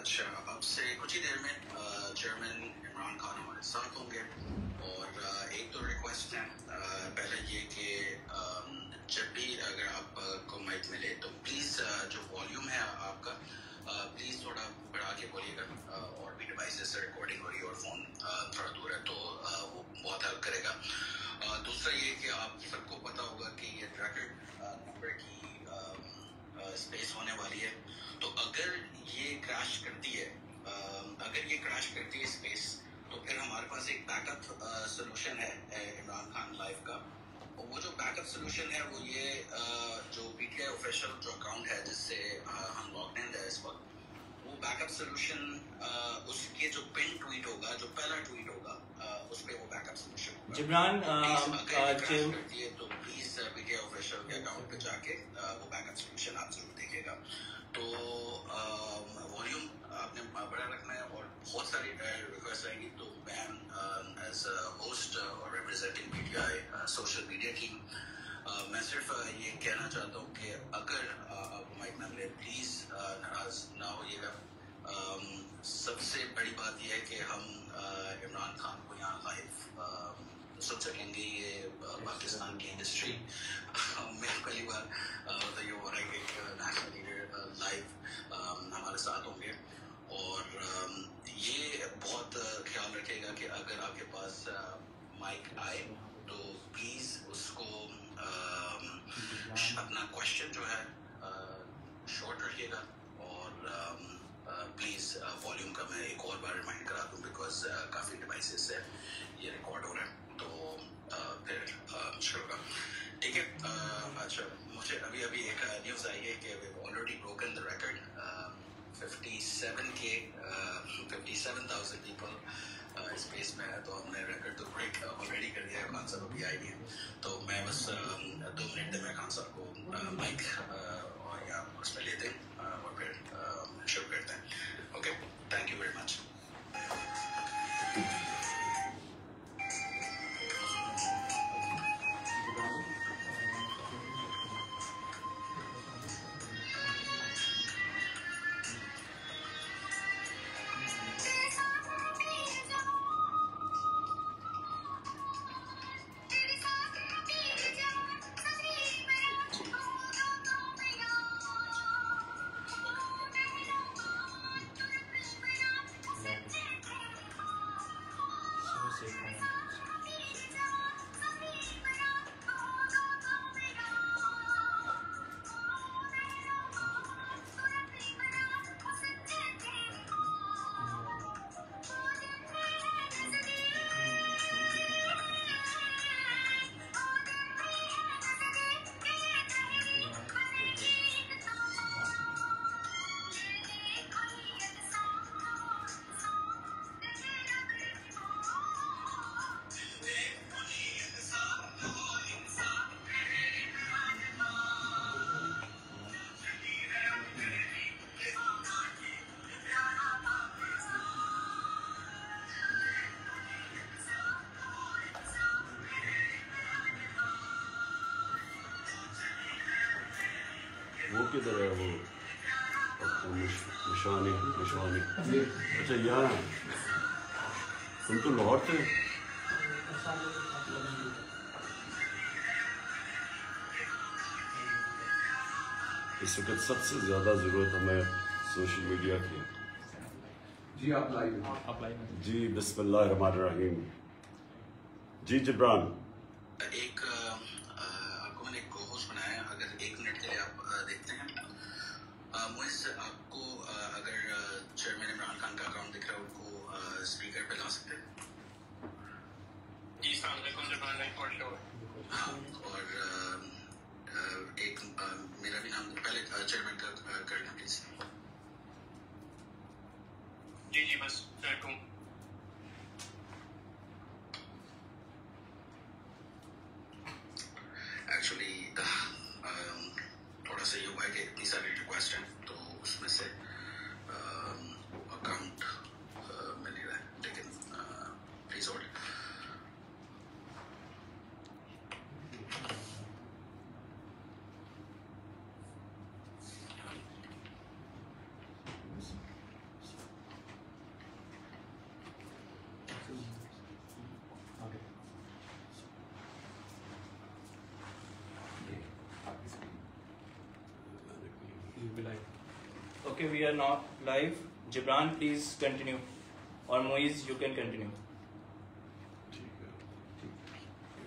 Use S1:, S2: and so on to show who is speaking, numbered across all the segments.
S1: اچھا اب سے کچھ ہی دیر میں چیئرمین عمران خان ہمارے ساتھ ہوں گے اور ایک دو ریکویسٹ ہیں. پہلے یہ کہ جب بھی اگر آپ کو مائک ملے تو پلیز جو والیوم ہے آپ کا پلیز تھوڑا بڑھا کے بولیے گا اور بھی ڈیوائسز سے ریکارڈنگ ہو رہی ہے اور فون تھوڑا دور ہے تو وہ بہت ہیلپ کرے گا. دوسرا یہ کہ آپ سب کو پتا ہوگا کہ یہ ریکارڈ نمبر کی اسپیس ہونے والی ہے تو اگر یہ کریش کرتی ہے اسپیس تو پھر ہمارے پاس ایک بیک اپ سولوشن ہے عمران خان لائف کا. وہ جو بیک اپ سولوشن ہے وہ یہ جو پی ٹی آئی آفیشیل جو اکاؤنٹ ہے جس سے ہم لاگڈ ان ہے اس وقت وہ بیک اپ سولوشن اس کے جو پن ٹویٹ ہوگا جو پہلا ٹویٹ ہوگا اس پہ وہ بیک اپ سولوشن ہوگا.
S2: جبران
S1: کرتی ہے تو please P T I official کے اکاؤنٹ پہ جا کے وہ بیک اپ سولوشن آپ ضرور دیکھیے گا. تو والیوم آپ نے بڑا رکھنا ہے اور بہت ساری ریکویسٹ آئیں گی تو میں ایز ہوسٹ اور ریپرزینٹنگ پی ٹی آئی سوشل میڈیا ٹیم میں صرف یہ کہنا چاہتا ہوں کہ اگر آپ مائک نہ لیں پلیز ناراض نہ ہوئیے گا. سب سے بڑی بات یہ ہے کہ ہم عمران خان کو یہاں لائیو سن سکیں گے. یہ پاکستان کی انڈسٹری میں پہلی بار یہ ہو رہا ہے کہ ایک نیشنل لیڈر لائیو ہمارے ساتھ ہوں گے اور یہ بہت خیال رکھے گا کہ اگر آپ کے پاس مائک آئے تو پلیز اس کو اپنا کوشچن جو ہے شارٹ رکھیے گا اور پلیز والیوم کا میں ایک اور بار ریمائنڈ کرا دوں بیکاز کافی ڈیوائسز سے یہ ریکارڈ ہو رہا ہے تو پھر مشکل ہوگا. ٹھیک ہے. اچھا مجھے ابھی ایک نیوز آئی ہے کہ we already broken the record 57,000 people space میں ہے تو ہم نے ریکارڈ تو بریک آلریڈی کر دیا ہے. خان صاحب ابھی آئی نہیں ہے تو میں بس 2 منٹ میں خان صاحب کو مائک اور یا اس میں لیتے ہیں اور پھر شروع کرتے ہیں. اوکے تھینک یو ویری مچ.
S3: وہ کدھر ہے وہ نشانی اچھا یہاں تم تو لاہور تھے. اس وقت سب سے زیادہ ضرورت ہمیں سوشل میڈیا کی.
S4: جی آپ لائیو.
S3: جی بسم اللہ الرحمن الرحیم. جی جبران
S1: ایک آپ کو میں نے ایک ہوسٹ بنایا ہے اگر 1 منٹ کے لیے آپ دیکھتے ہیں محض آپ کو اگر چیئرمین عمران خان کا اکاؤنٹ دکھ رہا ہے ان کو اسپیکر پہ لا سکتے ہیں. جی السلام علیکم جبران بھائی فور شور. ہاں اور ایک میرا بھی نام پہلے چیئرمین کا کرنا پلیز. جی بس بیٹھوں. ایکچولی تھوڑا سا یہ ہوا ہے کہ اتنی ساری ریکویسٹ ہیں تو اس میں سے اکاؤنٹ مل نہیں رہا ہے لیکن please hold.
S2: Okay, we are now live. Gibran, please continue. Or Moiz, you can continue.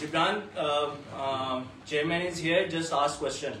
S2: Gibran, chairman is here. Just ask question.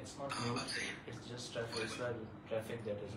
S2: It's not mute. It's just traffic that is.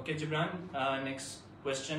S2: Okay, Gibran, next question.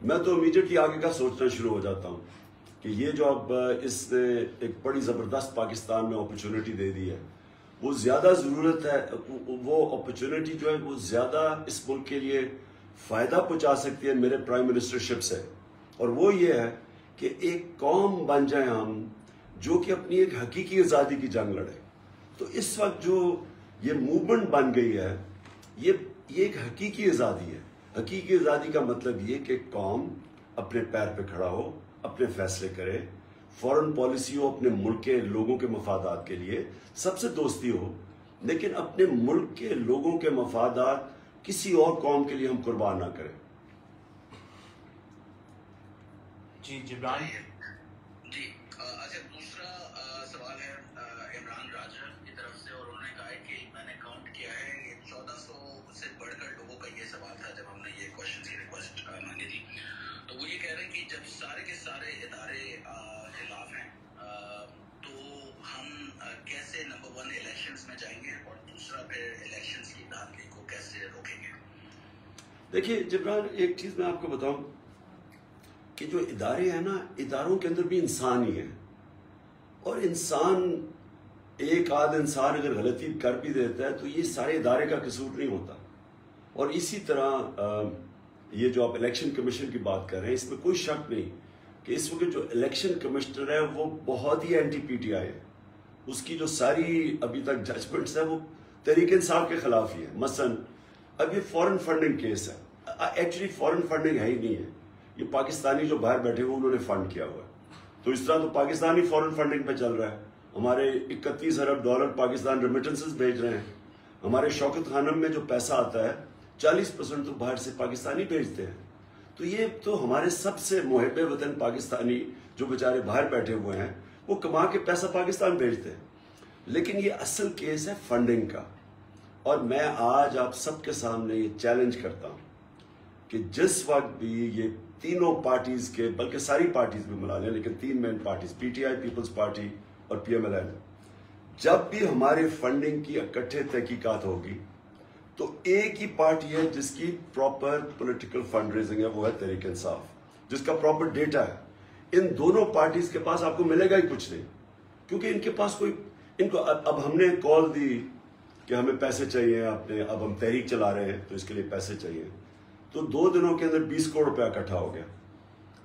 S3: میں تو immediately آگے کا سوچنا شروع ہو جاتا ہوں کہ یہ جو اب اس نے ایک بڑی زبردست پاکستان میں اپرچونٹی دے دی ہے، وہ زیادہ ضرورت ہے، وہ اپرچونٹی جو ہے وہ زیادہ اس ملک کے لیے فائدہ پہنچا سکتی ہے میرے پرائم منسٹرشپ سے، اور وہ یہ ہے کہ ایک قوم بن جائیں ہم جو کہ اپنی ایک حقیقی آزادی کی جنگ لڑے۔ تو اس وقت جو یہ موومنٹ بن گئی ہے یہ ایک حقیقی آزادی ہے۔ حقیقی آزادی کا مطلب یہ کہ قوم اپنے پیر پہ کھڑا ہو، اپنے فیصلے کرے، فورن پالیسی ہو اپنے ملک کے لوگوں کے مفادات کے لیے، سب سے دوستی ہو، لیکن اپنے ملک کے لوگوں کے مفادات کسی اور قوم کے لیے ہم قربان نہ کریں۔
S2: جی جبران۔
S1: جی اچھا، دوسرا سوال ہے عمران راجہ کی طرف سے، اور انہوں نے کہا ہے کہ میں نے کاؤنٹ کیا ہے 1400 سے بڑھ کر لوگوں کا یہ سوال تھا جب ہم نے یہ کوشچن کی ریکویسٹ مانگی تھی، تو وہ یہ کہہ رہے ہیں کہ جب سارے کے سارے ادارے خلاف ہیں تو ہم کیسے نمبر 1 الیکشنز میں جائیں گے، اور دوسرا پھر الیکشنز کی دھاندلی کو کیسے روکیں گے؟
S3: دیکھیے جبران، ایک چیز میں آپ کو بتاؤں کہ جو ادارے ہیں نا، اداروں کے اندر بھی انسان ہی ہے، اور انسان ایک آدھ انسان اگر غلطی کر بھی دیتا ہے تو یہ سارے ادارے کا قصور نہیں ہوتا۔ اور اسی طرح یہ جو آپ الیکشن کمیشن کی بات کر رہے ہیں، اس میں کوئی شک نہیں کہ اس وقت جو الیکشن کمشنر ہے وہ بہت ہی اینٹی پی ٹی آئی ہے، اس کی جو ساری ابھی تک ججمنٹس ہیں وہ تحریک انصاف کے خلاف ہی ہے۔ مثلا اب یہ فورن فنڈنگ کیس ہے، ایکچولی فورن فنڈنگ ہے ہی نہیں ہے، یہ پاکستانی جو باہر بیٹھے ہوئے انہوں نے فنڈ کیا ہوا ہے، تو اس طرح تو پاکستانی فورن فنڈنگ پہ چل رہا ہے۔ ہمارے 31 ارب ڈالر پاکستان ریمیٹنسز بھیج رہے ہیں، ہمارے شوکت خانم میں جو پیسہ آتا ہے 40% تو باہر سے پاکستانی بھیجتے ہیں۔ تو یہ تو ہمارے سب سے محب وطن پاکستانی جو بیچارے باہر بیٹھے ہوئے ہیں وہ کما کے پیسہ پاکستان بھیجتے ہیں، لیکن یہ اصل کیس ہے فنڈنگ کا۔ اور میں آج آپ سب کے سامنے یہ چیلنج کرتا ہوں کہ جس وقت بھی یہ تینوں پارٹیز کے، بلکہ ساری پارٹیز بھی ملا لیں لیکن 3 main parties P T I, Peoples Party اور پی ایم ایل این، جب بھی ہمارے فنڈنگ کی اکٹھے تحقیقات ہوگی تو ایک ہی پارٹی ہے جس کی پراپر پولیٹیکل فنڈ ریزنگ ہے، وہ ہے تحریک انصاف، جس کا پراپر ڈیٹا ہے۔ ان دونوں پارٹیز کے پاس آپ کو ملے گا ہی کچھ نہیں، کیونکہ ان کے پاس کوئی، ان کو اب ہم نے کال دی کہ ہمیں پیسے چاہیے، اب ہم تحریک چلا رہے ہیں تو اس کے لیے پیسے چاہیے، تو 2 دنوں کے اندر 20 کروڑ روپیہ اکٹھا ہو گیا۔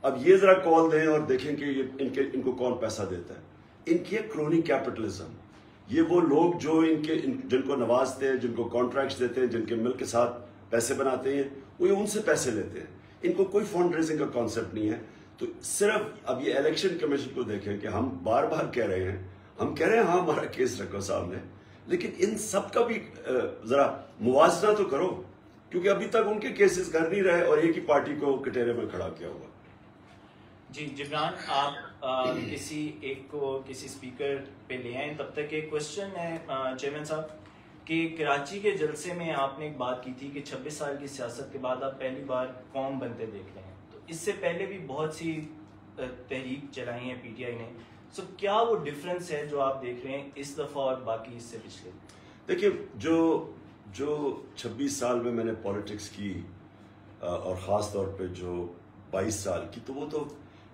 S3: اب یہ ذرا کال دیں اور دیکھیں کہ ان کو کون پیسہ دیتا ہے۔ ان کی کرونی کیپٹلزم، یہ وہ لوگ جو جن کو نوازتے ہیں، جن کو کانٹریکٹس دیتے ہیں، جن کے ملک کے ساتھ پیسے بناتے ہیں، وہ ان سے پیسے لیتے ہیں۔ ان کو کوئی فنڈ ریزنگ کا کانسیپٹ نہیں ہے۔ تو صرف اب یہ الیکشن کمیشن کو دیکھیں کہ ہم بار بار کہہ رہے ہیں، ہم کہہ رہے ہیں ہاں ہمارا کیس رکھو سامنے، لیکن ان سب کا بھی ذرا موازنہ تو کرو، کیونکہ ابھی تک ان کے کیسز کر نہیں رہے اور ایک ہی پارٹی کو کٹہرے میں کھڑا کیا ہوا۔
S2: جی جبران، آپ کسی ایک کو کسی اسپیکر پہ لے آئیں، تب تک ایک کوشچن ہے چیئرمین صاحب کہ کراچی کے جلسے میں آپ نے ایک بات کی تھی کہ 26 سال کی سیاست کے بعد آپ پہلی بار قوم بنتے دیکھ رہے ہیں، تو اس سے پہلے بھی بہت سی تحریک چلائی ہیں پی ٹی آئی نے، سو کیا وہ ڈفرینس ہے جو آپ دیکھ رہے ہیں اس دفعہ اور باقی اس سے پچھلے؟
S3: دیکھیے، جو 26 سال میں نے پالیٹکس کی، اور خاص طور پہ جو 22 سال کی، تو وہ تو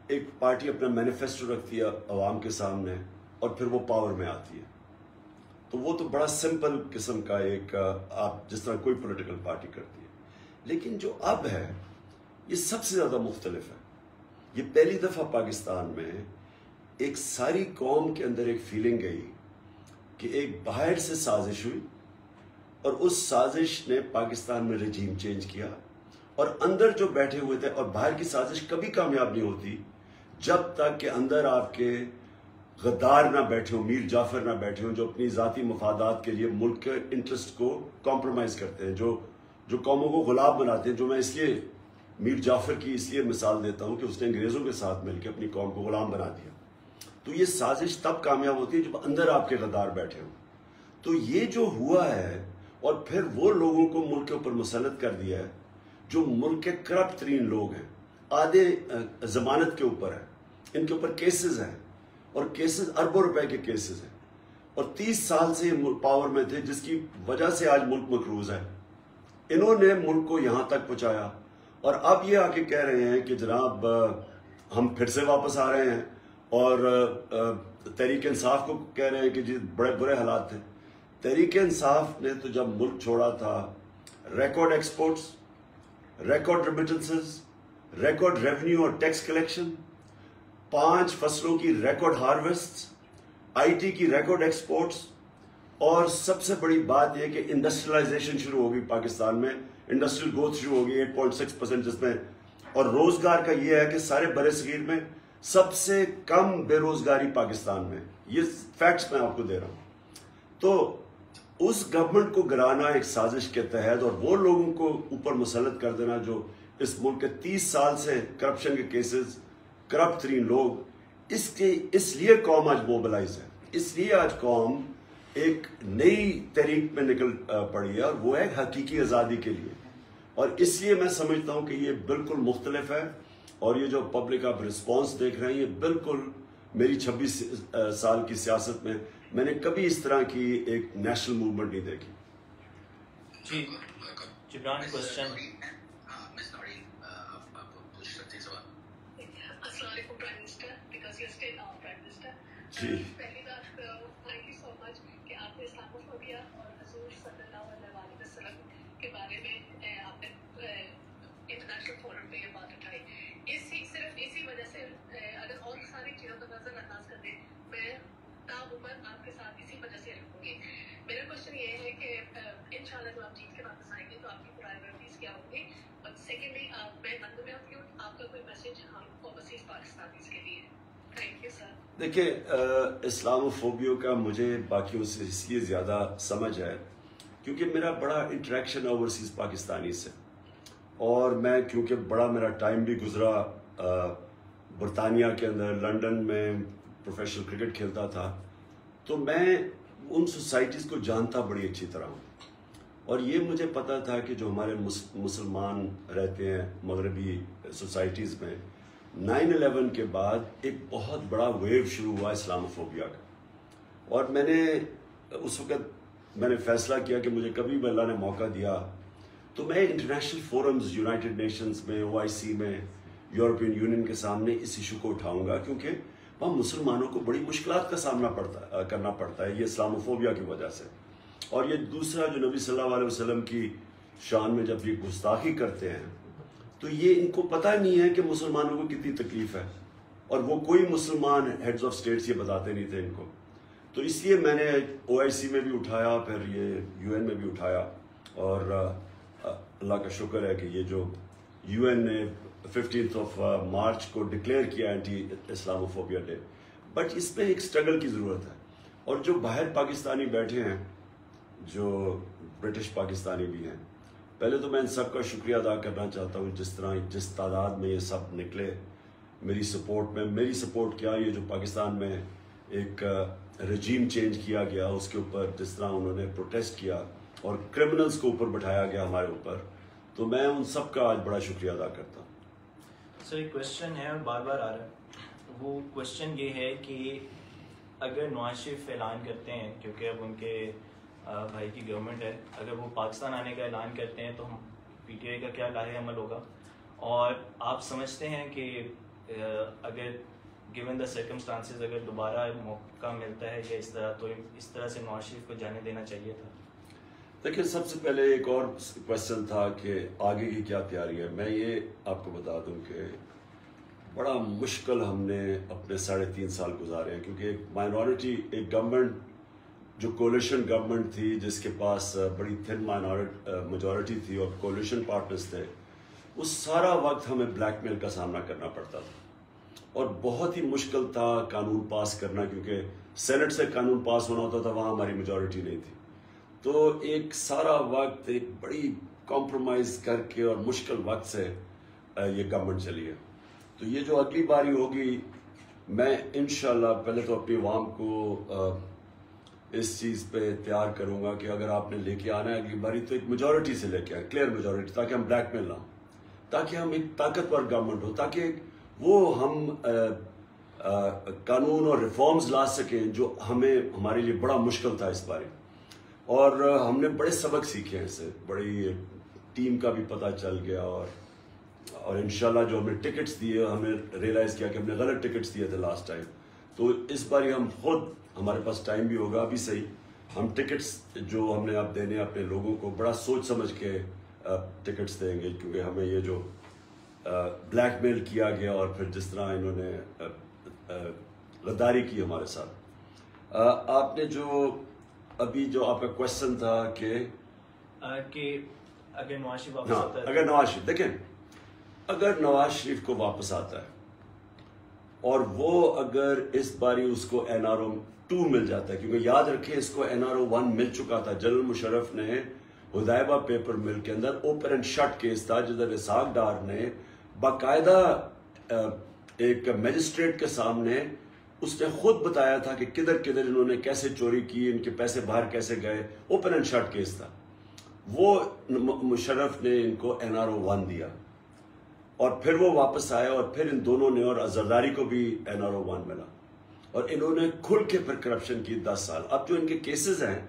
S3: ایک پارٹی اپنا مینیفیسٹو رکھتی ہے عوام کے سامنے اور پھر وہ پاور میں آتی ہے، تو وہ تو بڑا سمپل قسم کا ایک آپ جس طرح کوئی پولیٹیکل پارٹی کرتی ہے۔ لیکن جو اب ہے یہ سب سے زیادہ مختلف ہے۔ یہ پہلی دفعہ پاکستان میں ایک ساری قوم کے اندر ایک فیلنگ گئی کہ ایک باہر سے سازش ہوئی اور اس سازش نے پاکستان میں رجیم چینج کیا، اور اندر جو بیٹھے ہوئے تھے، اور باہر کی سازش کبھی کامیاب نہیں ہوتی جب تک کہ اندر آپ کے غدار نہ بیٹھے ہوں، میر جعفر نہ بیٹھے ہوں، جو اپنی ذاتی مفادات کے لیے ملک کے انٹرسٹ کو کمپرومائز کرتے ہیں، جو قوموں کو غلام بناتے ہیں۔ جو میں اس لیے میر جعفر کی اس لیے مثال دیتا ہوں کہ اس نے انگریزوں کے ساتھ مل کے اپنی قوم کو غلام بنا دیا۔ تو یہ سازش تب کامیاب ہوتی ہے جب اندر آپ کے غدار بیٹھے ہوں۔ تو یہ جو ہوا ہے، اور پھر وہ لوگوں کو ملک کے اوپر مسلط کر دیا ہے جو ملک کے کرپٹ ترین لوگ ہیں، آدھے ضمانت کے اوپر ہیں، ان کے اوپر کیسز ہیں، اور کیسز اربوں روپے کے کیسز ہیں، اور 30 سال سے پاور میں تھے، جس کی وجہ سے آج ملک مقروض ہے۔ انہوں نے ملک کو یہاں تک پہنچایا، اور اب یہ آ کے کہہ رہے ہیں کہ جناب ہم پھر سے واپس آ رہے ہیں، اور تحریک انصاف کو کہہ رہے ہیں کہ جی بڑے برے حالات تھے۔ تحریک انصاف نے تو جب ملک چھوڑا تھا، record exports, record remittances, record revenue اور ٹیکس کلیکشن، 5 فصلوں کی ریکارڈ ہارویسٹ، آئی ٹی کی ریکارڈ ایکسپورٹس، اور سب سے بڑی بات یہ کہ انڈسٹریلائزیشن شروع ہوگی پاکستان میں، انڈسٹریل گروتھ شروع ہوگی 8.6%، جس میں، اور روزگار کا یہ ہے کہ سارے برِ صغیر میں سب سے کم بے روزگاری پاکستان میں، یہ فیکٹس میں آپ کو دے رہا ہوں۔ تو اس گورنمنٹ کو گرانا ایک سازش کے تحت، اور وہ لوگوں کو اوپر مسلط کر دینا جو اس ملک کے 30 سال سے کرپشن کے کیسز، کرپٹ ترین لوگ، اس لیے قوم آج موبلائز ہے، اس لیے آج قوم ایک نئی تحریک میں نکل پڑی ہے، اور وہ ہے حقیقی آزادی کے لیے۔ اور اس لیے میں سمجھتا ہوں کہ یہ بالکل مختلف ہے، اور یہ جو پبلک آپ رسپانس دیکھ رہے ہیں، یہ بالکل میری 26 سال کی سیاست میں نے کبھی اس طرح کی ایک نیشنل موومنٹ نہیں دیکھی۔
S2: جی جبران کوشچن۔
S1: مس نورین، آپ پوچھ سکتے ہیں سوال۔
S5: السلام علیکم prime minister, because you still prime minister.
S3: جی
S5: پہلی بات، تھینک یو سو مچ کہ آپ نے اسلاموفوبیا اور حضور صلی اللہ علیہ وسلم کے بارے میں آپ نے انٹرنیشنل فورم پہ یہ بات اٹھائی۔ صرف اسی وجہ سے اگر اور ساری چیزوں کو نظر انداز کر دیں، میں تاعمر آپ کے ساتھ اسی وجہ سے رکھوں گی۔ میرا کوشچن یہ ہے کہ انشاءاللہ جب آپ جیت کے واپس آئیں گے تو آپ کی پرائیورٹیز کیا ہوں گی، اور سیکنڈلی میں میں آپ کا کوئی میسج ہم اوورسیز پاکستانیز کے لیے؟ Thank you sir.
S3: دیکھیں، اسلاموفوبیا کا مجھے باقیوں سے اس لیے زیادہ سمجھ ہے کیونکہ میرا بڑا انٹریکشن اوورسیز پاکستانی سے، اور میں کیونکہ بڑا میرا ٹائم بھی گزرا برطانیہ کے اندر، لنڈن میں پروفیشنل کرکٹ کھیلتا تھا، تو میں ان سوسائٹیز کو جانتا بڑی اچھی طرح ہوں، اور یہ مجھے پتا تھا کہ جو ہمارے مسلمان رہتے ہیں مغربی سوسائٹیز میں، 9/11 کے بعد ایک بہت بڑا ویو شروع ہوا اسلاموفوبیا کا، اور میں نے اس وقت فیصلہ کیا کہ مجھے کبھی بھی اللہ نے موقع دیا تو میں انٹرنیشنل فورمز، یونائٹڈ نیشنز میں، OIC میں، یورپین یونین کے سامنے اس ایشو کو اٹھاؤں گا، کیونکہ وہاں مسلمانوں کو بڑی مشکلات کا سامنا کرنا پڑتا ہے یہ اسلاموفوبیا کی وجہ سے۔ اور یہ دوسرا جو نبی صلی اللہ علیہ وسلم کی شان میں جب یہ گستاخی کرتے ہیں تو یہ ان کو پتہ نہیں ہے کہ مسلمانوں کو کتنی تکلیف ہے، اور وہ کوئی مسلمان ہیڈز آف اسٹیٹس یہ بتاتے نہیں تھے ان کو۔ تو اس لیے میں نے OIC میں بھی اٹھایا، پھر یہ UN میں بھی اٹھایا، اور اللہ کا شکر ہے کہ یہ جو UN نے 15 مارچ کو ڈکلیئر کیا اینٹی اسلاموفوبیا ڈے، بٹ اس میں ایک سٹرگل کی ضرورت ہے، اور جو باہر پاکستانی بیٹھے ہیں، جو برٹش پاکستانی بھی ہیں، پہلے تو میں ان سب کا شکریہ ادا کرنا چاہتا ہوں جس تعداد میں یہ سب نکلے میری سپورٹ میں۔ میری سپورٹ کیا، یہ جو پاکستان میں ایک رجیم چینج کیا گیا اس کے اوپر جس طرح انہوں نے پروٹیسٹ کیا اور کرمنلز کو اوپر بٹھایا گیا ہمارے اوپر، تو میں ان سب کا آج بڑا شکریہ ادا کرتا ہوں۔
S2: سر ایک کوشچن ہے اور بار بار آ رہا ہے، وہ کوشچن یہ ہے کہ اگر نواز شریف اعلان کرتے ہیں، کیونکہ اب ان کے بھائی کی گورنمنٹ ہے، اگر وہ پاکستان آنے کا اعلان کرتے ہیں تو PTI کا کیا لاہ عمل ہوگا؟ اور آپ سمجھتے ہیں کہ اگر گیون دا سرکمسٹانسز اگر دوبارہ موقع ملتا ہے یا اس طرح، تو اس طرح سے نواز شریف کو جانے دینا چاہیے تھا؟
S3: دیکھیں، سب سے پہلے ایک اور کوشچن تھا کہ آگے کی کیا تیاری ہے۔ میں یہ آپ کو بتا دوں کہ بڑا مشکل ہم نے اپنے 3.5 سال گزارے ہیں، کیونکہ ایک مائنورٹی، ایک گورنمنٹ جو کولیشن گورنمنٹ تھی، جس کے پاس بڑی تھن میجورٹی تھی اور کولیشن پارٹنرز تھے، اس سارا وقت ہمیں بلیک میل کا سامنا کرنا پڑتا تھا، اور بہت ہی مشکل تھا قانون پاس کرنا، کیونکہ سینٹ سے قانون پاس ہونا ہوتا تھا، وہاں ہماری میجورٹی نہیں تھی۔ تو ایک سارا وقت ایک بڑی کمپرومائز کر کے اور مشکل وقت سے یہ گورنمنٹ چلی ہے۔ تو یہ جو اگلی باری ہوگی، میں انشاءاللہ پہلے تو اپنی عوام کو اس چیز پہ تیار کروں گا کہ اگر آپ نے لے کے آنا ہے اگلی باری تو ایک میجورٹی سے لے کے آئیں، کلیئر میجورٹی، تاکہ ہم بلیک میل نہ ہوں، تاکہ ہم ایک طاقتور گورنمنٹ ہو، تاکہ وہ ہم قانون اور ریفارمز لا سکیں جو ہمارے لیے بڑا مشکل تھا اس باری۔ اور ہم نے بڑے سبق سیکھے ہیں، اس سے بڑی ٹیم کا بھی پتہ چل گیا، اور اور انشاءاللہ جو ہم نے ٹکٹس دیے ہمیں ریئلائز کیا کہ ہم نے غلط ٹکٹس دیے تھے لاسٹ ٹائم، تو اس بار ہم خود ہمارے پاس ٹائم بھی ہوگا ابھی صحیح، ہم ٹکٹس جو ہم نے اب دینے اپنے لوگوں کو بڑا سوچ سمجھ کے ٹکٹس دیں گے، کیونکہ ہمیں یہ جو بلیک میل کیا گیا اور پھر جس طرح انہوں نے غداری کی ہمارے ساتھ. آپ نے جو ابھی جو آپ کا کوشچن تھا کہ
S2: اگر نواز شریف واپس
S3: ہاں
S2: آتا ہے،
S3: اگر نواز شریف دیکھیں، اگر نواز شریف کو واپس آتا ہے اور وہ اگر اس باری اس کو NRO 2 مل جاتا ہے، کیونکہ یاد رکھیں اس کو NRO 1 مل چکا تھا. جنرل مشرف نے حدیبہ پیپر مل کے اندر اوپن اینڈ شٹ کیس تھا، جدھر اسحاق ڈار نے باقاعدہ ایک میجسٹریٹ کے سامنے اس نے خود بتایا تھا کہ کدھر کدھر انہوں نے کیسے چوری کی، ان کے پیسے باہر کیسے گئے. اوپن اینڈ شٹ کیس تھا. وہ مشرف نے ان کو NRO 1 دیا اور پھر وہ واپس آئے اور پھر ان دونوں نے اور زرداری کو بھی NRO 1 ملا اور انہوں نے کھل کے پھر کرپشن کی 10 سال. اب جو ان کے کیسز ہیں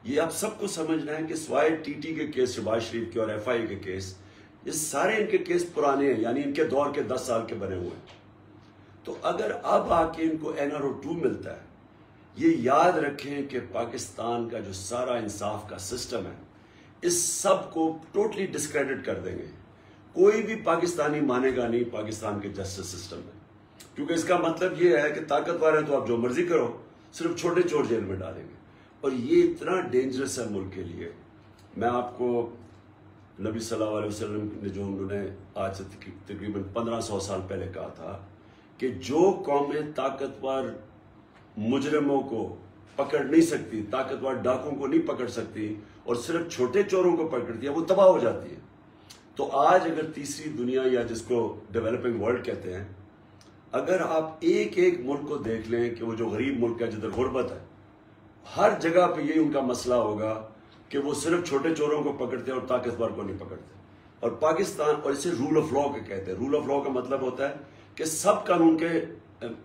S3: یہ آپ سب کو سمجھنا ہے کہ سوائے TT کے کیس، شہباز شریف کے اور FI کے کیس، یہ سارے ان کے کیس پرانے ہیں، یعنی ان کے دور کے 10 سال کے بنے ہوئے ہیں. تو اگر اب آ کے ان کو NRO 2 ملتا ہے، یہ یاد رکھیں کہ پاکستان کا جو سارا انصاف کا سسٹم ہے اس سب کو ٹوٹلی ڈسکریڈٹ کر دیں گے. کوئی بھی پاکستانی مانے گا نہیں پاکستان کے جسٹس سسٹم میں، کیونکہ اس کا مطلب یہ ہے کہ طاقتور ہیں تو آپ جو مرضی کرو، صرف چھوٹے چور جیل میں ڈالیں گے. اور یہ اتنا ڈینجرس ہے ملک کے لیے. میں آپ کو نبی صلی اللہ علیہ وسلم نے جو انہوں نے آج سے تقریباً 1500 سال پہلے کہا تھا کہ جو قومیں طاقتور مجرموں کو پکڑ نہیں سکتی، طاقتور ڈاکوں کو نہیں پکڑ سکتی اور صرف چھوٹے چوروں کو پکڑتی ہے، وہ تباہ ہو جاتی ہے. تو آج اگر تیسری دنیا یا جس کو ڈیولپنگ ورلڈ کہتے ہیں، اگر آپ ایک ایک ملک کو دیکھ لیں کہ وہ جو غریب ملک ہے جدھر غربت ہے، ہر جگہ پہ یہی ان کا مسئلہ ہوگا کہ وہ صرف چھوٹے چوروں کو پکڑتے ہیں اور طاقتور کو نہیں پکڑتے. اور پاکستان، اور اسے رول آف لا کے کہتے ہیں. رول آف لا کا مطلب ہوتا ہے کہ سب قانون کے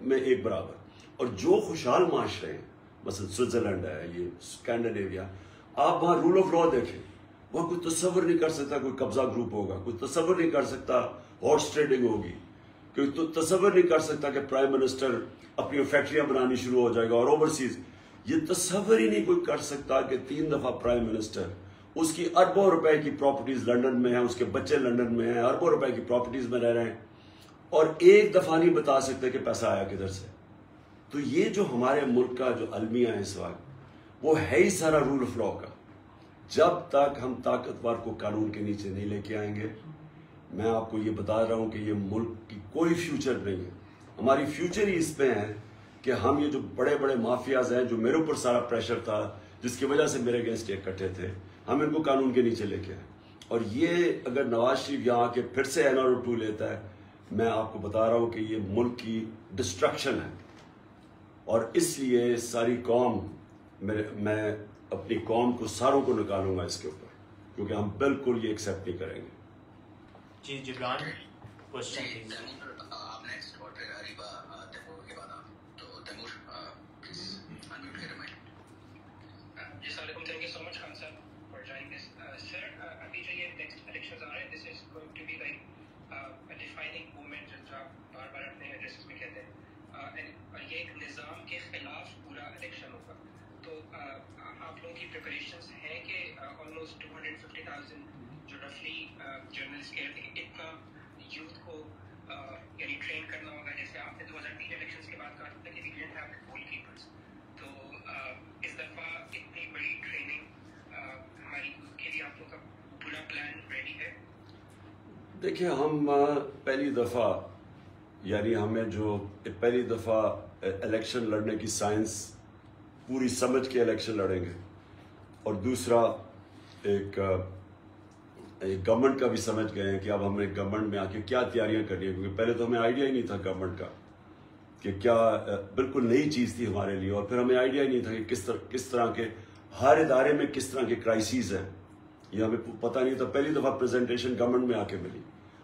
S3: میں ایک برابر. اور جو خوشحال معاشرے ہیں، مثلا سوئٹزرلینڈ ہے، یہ اسکینڈینیویا، آپ وہاں رول آف لا دیکھیں، وہاں کوئی تصور نہیں کر سکتا کوئی قبضہ گروپ ہوگا، کوئی تصور نہیں کر سکتا ہارس ٹریڈنگ ہوگی، کوئی تصور نہیں کر سکتا کہ پرائم منسٹر اپنی فیکٹریاں بنانی شروع ہو جائے گا. اور اوورسیز یہ تصور ہی نہیں کوئی کر سکتا کہ 3 دفعہ پرائم منسٹر، اس کی اربوں روپے کی پراپرٹیز لنڈن میں ہیں، اس کے بچے لنڈن میں ہیں، اربوں روپے کی پراپرٹیز میں رہ رہے ہیں، اور ایک دفعہ نہیں بتا سکتے کہ پیسہ آیا کدھر سے. تو یہ جو ہمارے ملک کا جو المیہ ہے اس وقت، وہ ہے ہی سارا رول آف لا کا. جب تک ہم طاقتور کو قانون کے نیچے نہیں لے کے آئیں گے، میں آپ کو یہ بتا رہا ہوں کہ یہ ملک کی کوئی فیوچر نہیں ہے. ہماری فیوچر ہی اس پہ ہے کہ ہم یہ جو بڑے بڑے مافیاز ہیں، جو میرے اوپر سارا پریشر تھا جس کی وجہ سے میرے اگینسٹ اکٹھے تھے، ہم ان کو قانون کے نیچے لے کے آئیں. اور یہ اگر نواز شریف یہاں آ کے پھر سے NRO 2 لیتا ہے، میں آپ کو بتا رہا ہوں کہ یہ ملک کی ڈسٹرکشن ہے. اور اس لیے ساری قوم، میں اپنی قوم کو ساروں کو نکالوں گا اس کے اوپر، کیونکہ ہم بالکل یہ ایکسیپٹ نہیں کریں گے.
S2: جی جبران کوشچن پلیز.
S1: آپ نیکسٹ اور پھر ریبا تیمور کے بعد آپ، تو تیمور پلیز انمیوٹ کریں مائک.
S6: جی السلام علیکم. تھینک یو سو مچ خان صاحب فار جوائننگ دس. سر ابھی جو یہ نیکسٹ الیکشنز آ رہے ہیں، this is going to be like defining moment جو آپ بار بار اپنے ایڈریسز میں کہتے ہیں، اور یہ ایک نظام کے خلاف پورا الیکشن ہوگا. تو آپ لوگوں کی پریپریشنز ہیں کہ آلموسٹ 250,000 جو رفلی جرنلسٹ کہہ رہے تھے کہ اتنا یوتھ کو یعنی ٹرین کرنا ہوگا، جیسے آپ نے 2003 الیکشنز کے بعد کہا تھا کہ we didn't have goalkeepers. تو اس دفعہ اتنی بڑی ٹریننگ ہماری یوتھ کے لیے آپ لوگوں کا پورا پلان ریڈی ہے؟
S3: دیکھیں، ہم پہلی دفعہ، یعنی ہمیں جو پہلی دفعہ الیکشن لڑنے کی سائنس پوری سمجھ کے الیکشن لڑیں گے، اور دوسرا ایک گورنمنٹ کا بھی سمجھ گئے ہیں کہ اب ہمیں گورنمنٹ میں آ کے کیا تیاریاں کرنی ہیں، کیونکہ پہلے تو ہمیں آئیڈیا ہی نہیں تھا گورنمنٹ کا، کہ کیا بالکل نئی چیز تھی ہمارے لیے، اور پھر ہمیں آئیڈیا ہی نہیں تھا کہ کس طرح کے ہر ادارے میں کس طرح کے کرائسیز ہیں، یہ ہمیں پتہ نہیں تھا. پہلی دفعہ پریزنٹیشن گورنمنٹ میں آ کے ملی.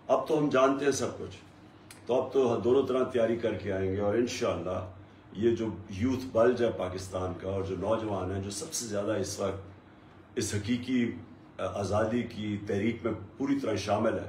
S3: اب تو ہم جانتے ہیں سب کچھ، تو اب تو دونوں طرح تیاری کر کے آئیں گے. اور انشاءاللہ یہ جو یوتھ بلج ہے پاکستان کا، اور جو نوجوان ہیں جو سب سے زیادہ اس وقت اس حقیقی آزادی کی تحریک میں پوری طرح شامل ہے،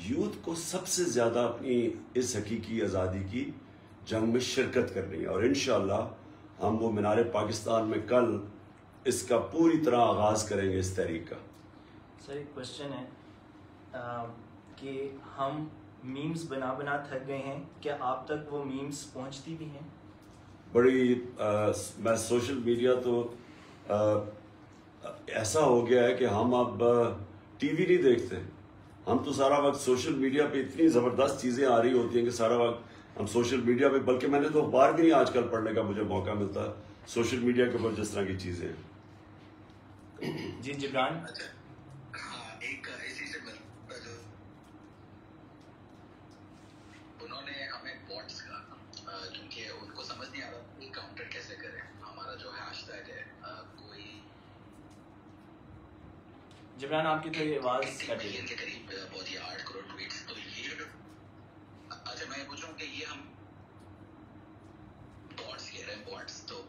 S3: یوتھ کو سب سے زیادہ اپنی اس حقیقی آزادی کی جنگ میں شرکت کرنی ہے، اور انشاءاللہ ہم وہ مینار پاکستان میں کل اس کا پوری طرح آغاز کریں گے اس تحریک کا۔
S2: سر ایک کوشچن ہے کہ ہم میمز بنا تھک گئے ہیں، کیا آپ تک وہ میمز پہنچتی بھی ہیں؟
S3: بڑی میں سوشل میڈیا تو ایسا ہو گیا ہے کہ ہم اب ٹی وی نہیں دیکھتے، ہم تو سارا وقت سوشل میڈیا پہ اتنی زبردست چیزیں آ رہی ہوتی ہیں کہ سارا وقت ہم سوشل میڈیا پہ، بلکہ میں نے تو اخبار بھی نہیں آج کل پڑھنے کا مجھے موقع ملتا، سوشل میڈیا کے اوپر جس طرح کی چیزیں ہیں۔
S2: جی جبران،
S1: ہاں ایک اسی سے انہوں نے ہمیں بوٹس کا، کیونکہ ان کو سمجھ نہیں آ رہا کہ کاؤنٹر کیسے کریں، ہمارا جو ہیش ٹیگ ہے کوئی
S2: جبران آپ کی تھوڑی آواز کٹ رہی ہے۔
S1: کے قریب بہت ہی 8 کروڑ ٹویٹس، تو یہ اچھا میں پوچھوں کہ یہ ہم بوٹس کہہ رہے ہیں، بوٹس، تو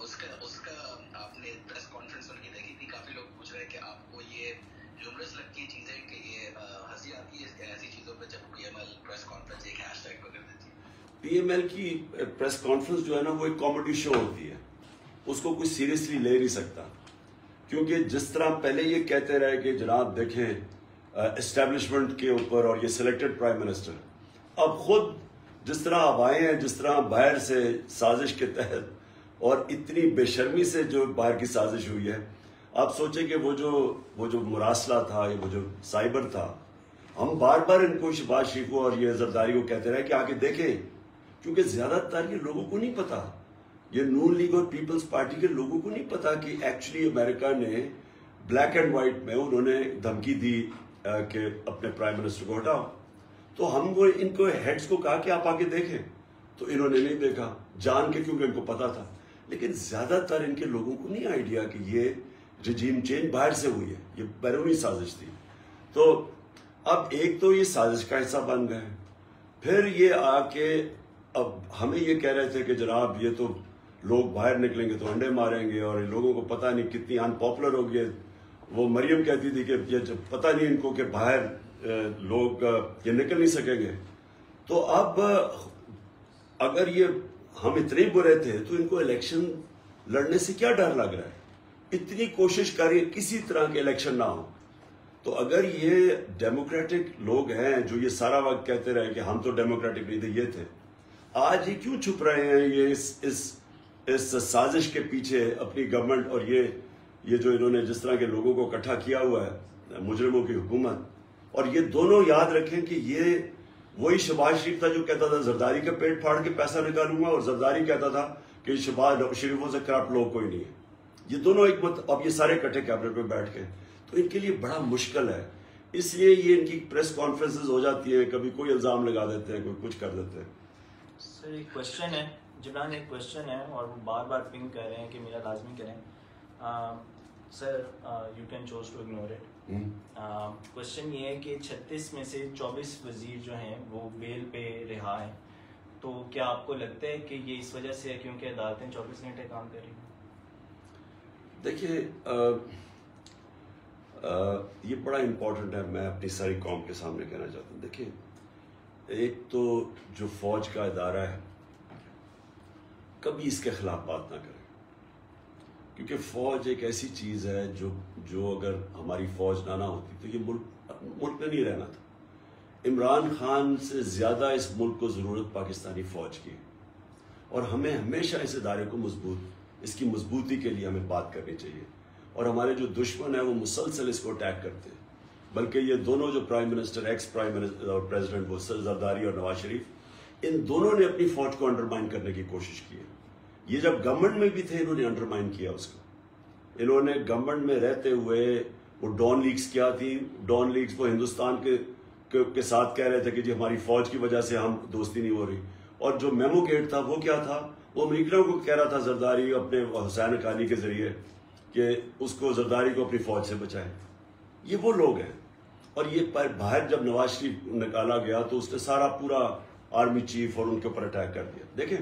S1: اس کا آپ نے پریس کانفرنس ان کی دیکھی تھی، کافی لوگ پوچھ رہے ہیں کہ آپ کو یہ ہیومرس لگتی ہے چیزیں کہ یہ ہنسی آتی ہے ایسی چیزوں پہ جب P M L press conference ایک ہیش ٹیگ پہ کر دیتی ہے؟
S3: پی ایم ایل کی پریس کانفرنس جو ہے نا وہ ایک کامیڈی شو ہوتی ہے، اس کو کوئی سیریسلی لے نہیں سکتا، کیونکہ جس طرح پہلے یہ کہتے رہے کہ جناب دیکھیں اسٹیبلشمنٹ کے اوپر اور یہ سلیکٹڈ پرائم منسٹر، اب خود جس طرح اب آئے ہیں، جس طرح باہر سے سازش کے تحت اور اتنی بے شرمی سے جو باہر کی سازش ہوئی ہے، آپ سوچیں کہ وہ جو مراسلہ تھا، وہ جو سائبر تھا، ہم بار بار ان کو شہباز شریف کو اور یہ زرداری کو کہتے رہے کہ آ کے دیکھیں، کیونکہ زیادہ تر یہ لوگوں کو نہیں پتا، یہ نون لیگ اور پیپلز پارٹی کے لوگوں کو نہیں پتا کہ ایکچولی امریکہ نے بلیک اینڈ وائٹ میں انہوں نے دھمکی دی کہ اپنے پرائم منسٹر کو ہٹاؤ، تو ہم وہ ان کو ہیڈز کو کہا کہ آپ آ کے دیکھیں، تو انہوں نے نہیں دیکھا جان کے، کیونکہ ان کو پتا تھا، لیکن زیادہ تر ان کے لوگوں کو نہیں آئیڈیا کہ یہ رجیم چینج باہر سے ہوئی ہے، یہ بیرونی سازش تھی۔ تو اب ایک تو یہ سازش کا حصہ بن گئے، پھر یہ آ کے اب ہمیں یہ کہہ رہے تھے کہ جناب یہ تو لوگ باہر نکلیں گے تو انڈے ماریں گے، اور لوگوں کو پتہ نہیں کتنی ان پاپولر ہو گئی، وہ مریم کہتی تھی کہ یہ پتہ نہیں ان کو کہ باہر لوگ یہ نکل نہیں سکیں گے، تو اب اگر یہ ہم اتنے برے تھے تو ان کو الیکشن لڑنے سے کیا ڈر لگ رہا ہے؟ اتنی کوشش کریے کسی طرح کے الیکشن نہ ہو، تو اگر یہ ڈیموکریٹک لوگ ہیں جو یہ سارا وقت کہتے رہے کہ ہم تو ڈیموکریٹک نہیں تھے، یہ تھے، آج یہ کیوں چھپ رہے ہیں یہ اس سازش کے پیچھے اپنی گورنمنٹ اور یہ جو انہوں نے جس طرح کے لوگوں کو اکٹھا کیا ہوا ہے، مجرموں کی حکومت، اور یہ دونوں یاد رکھیں کہ یہ وہی شہباز شریف تھا جو کہتا تھا زرداری کا پیٹ پھاڑ کے پیسہ نکالوں گا، اور زرداری کہتا تھا کہ شہباز شریفوں سے کرپٹ لوگ کوئی نہیں ہے، یہ دونوں ایک اب یہ سارے کٹھے کیبنٹ میں بیٹھ کے، تو ان کے لیے بڑا مشکل ہے، اس لیے یہ ان کی پریس کانفرنسز ہو جاتی ہیں، کبھی کوئی الزام لگا دیتے ہیں، کوئی کچھ کر دیتے ہیں۔
S2: سر ایک کوشچن ہے جبران، ایک کوشچن ہے اور وہ بار بار پنگ کر رہے ہیں کہ میرا لازمی کریں، sir you can choose to ignore it. Question یہ ہے کہ 36 میں سے 24 وزیر جو ہیں وہ بیل پہ رہا ہیں، تو کیا آپ کو لگتا ہے کہ یہ اس وجہ سے ہے کیونکہ عدالتیں 24 گھنٹے کام کر رہی ہیں؟
S3: دیکھیے یہ بڑا امپورٹنٹ ہے، میں اپنی ساری قوم کے سامنے کہنا چاہتا ہوں۔ دیکھیے ایک تو جو فوج کا ادارہ ہے کبھی اس کے خلاف بات نہ کرے، کیونکہ فوج ایک ایسی چیز ہے جو اگر ہماری فوج نہ ہوتی تو یہ ملک میں نہیں رہنا تھا۔ عمران خان سے زیادہ اس ملک کو ضرورت پاکستانی فوج کی ہے، اور ہمیں ہمیشہ اس ادارے کو اس کی مضبوطی کے لیے ہمیں بات کرنی چاہیے، اور ہمارے جو دشمن ہیں وہ مسلسل اس کو اٹیک کرتے ہیں، بلکہ یہ دونوں جو prime minister, ex prime minister اور پریزیڈنٹ، وہ زرداری اور نواز شریف، ان دونوں نے اپنی فوج کو انڈرمائن کرنے کی کوشش کی ہے۔ یہ جب گورنمنٹ میں بھی تھے انہوں نے انڈرمائن کیا اس کو، انہوں نے گورنمنٹ میں رہتے ہوئے وہ ڈان لیگز کیا تھی، ڈان لیگز وہ ہندوستان کے ساتھ کہہ رہے تھے کہ جی ہماری فوج کی وجہ سے ہم دوستی نہیں ہو رہی، اور جو میمو گیٹ تھا وہ کیا تھا، وہ امریکیوں کو کہہ رہا تھا زرداری اپنے حسین حقانی کے ذریعے کہ اس کو زرداری کو اپنی فوج سے بچائے، یہ وہ لوگ ہیں۔ اور یہ باہر جب نواز شریف نکالا گیا تو اس نے سارا پورا آرمی چیف اور ان کے اوپر اٹیک کر دیا۔ دیکھیں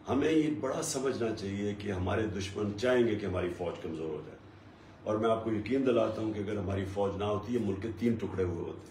S3: ہمیں یہ بڑا سمجھنا چاہیے کہ ہمارے دشمن چاہیں گے کہ ہماری فوج کمزور ہو جائے، اور میں آپ کو یقین دلاتا ہوں کہ اگر ہماری فوج نہ ہوتی یہ ملک کے 3 ٹکڑے ہوئے ہوتے۔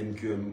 S3: MQM